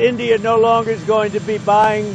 India no longer is going to be buying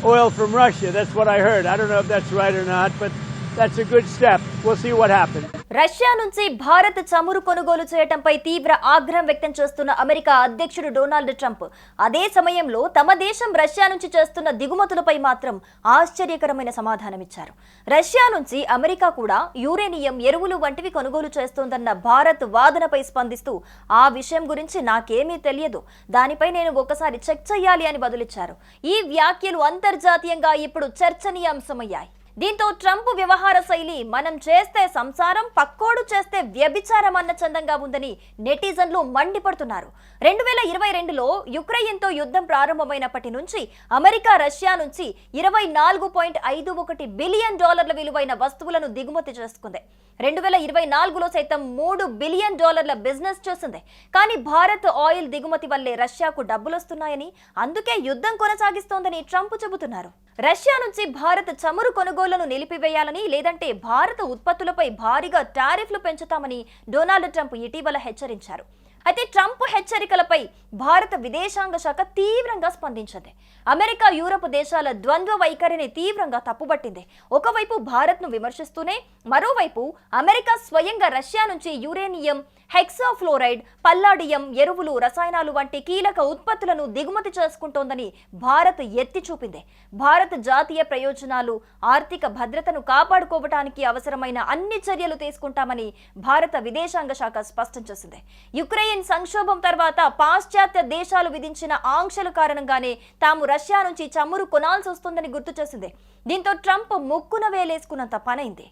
oil from Russia. That's what I heard. I don't know if that's right or not, but that's a good step. We'll see what happens. Russia నుంచి భారత్ చమురు కొనుగోలు చేయడంపై తీవ్ర ఆగ్రహం వ్యక్తం చేస్తున్న America అధ్యక్షుడు Donald Trump అదే సమయంలో తమ దేశం రష్యా నుంచి చేస్తున్న దిగుమతులపై మాత్రం ఆశ్చర్యకరమైన సమాధానమిచ్చారు. రష్యా నుంచి అమెరికా కూడా యురేనియం, ఎరువులు వంటివి కొనుగోలు చేస్తోందన్న భారత్ వాదనపై స్పందిస్తూ ఆ విషయం గురించి నాకేమీ తెలియదు, దానిపై నేను ఒకసారి చెక్ చేయాలి అని బదులిచ్చారు. ఈ వ్యాఖ్యలు అంతర్జాతీయంగా ఇప్పుడు చర్చనీయాంశమయ్యాయి. దీంతో ట్రంప్ వ్యవహార శైలి మనం చేస్తే సంసారం, పక్కోడు చేస్తే వ్యభిచారం అన్న చందంగా ఉందని నెటిజన్లు మండిపడుతున్నారు. 2022లో యుక్రెయిన్తో యుద్ధం ప్రారంభమైనప్పటి నుంచి అమెరికా రష్యా నుంచి $24.51 బిలియన్ విలువైన వస్తువులను దిగుమతి చేసుకుంది. 2024లో సైతం $3 బిలియన్ బిజినెస్ చేసింది. కానీ భారత్ ఆయిల్ దిగుమతి వల్లే రష్యాకు డబ్బులొస్తున్నాయని, అందుకే యుద్ధం కొనసాగిస్తోందని ట్రంప్ చెబుతున్నారు. రష్యా నుంచి భారత్ చమురు కొనుగోళ్లను నిలిపివేయాలని, లేదంటే భారత ఉత్పత్తులపై భారీగా టారిఫ్లు పెంచుతామని డొనాల్డ్ ట్రంప్ ఇటీవల హెచ్చరించారు. అయితే ట్రంప్ హెచ్చరికలపై భారత విదేశాంగ శాఖ తీవ్రంగా స్పందించింది. అమెరికా, యూరప్ దేశాల ద్వంద్వ వైఖరిని తీవ్రంగా తప్పుబట్టింది. ఒకవైపు భారత్ను విమర్శిస్తూనే మరోవైపు అమెరికా స్వయంగా రష్యా నుంచి యురేనియం, హెక్సాఫ్లోరైడ్, పల్లాడియం, ఎరువులు, రసాయనాలు వంటి కీలక ఉత్పత్తులను దిగుమతి చేసుకుంటోందని భారత్ ఎత్తి చూపింది. భారత్ జాతీయ ప్రయోజనాలు, ఆర్థిక భద్రతను కాపాడుకోవటానికి అవసరమైన అన్ని చర్యలు తీసుకుంటామని భారత విదేశాంగ శాఖ స్పష్టం చేసింది. యుక్రెయిన్ సంక్షోభం తర్వాత పాశ్చాత్య దేశాలు విధించిన ఆంక్షల కారణంగానే తాము రష్యా నుంచి చమురు కొనాల్సి వస్తుందని గుర్తు చేసింది. దీంతో ట్రంప్ ముక్కున వేలేసుకున్నంత పనైంది.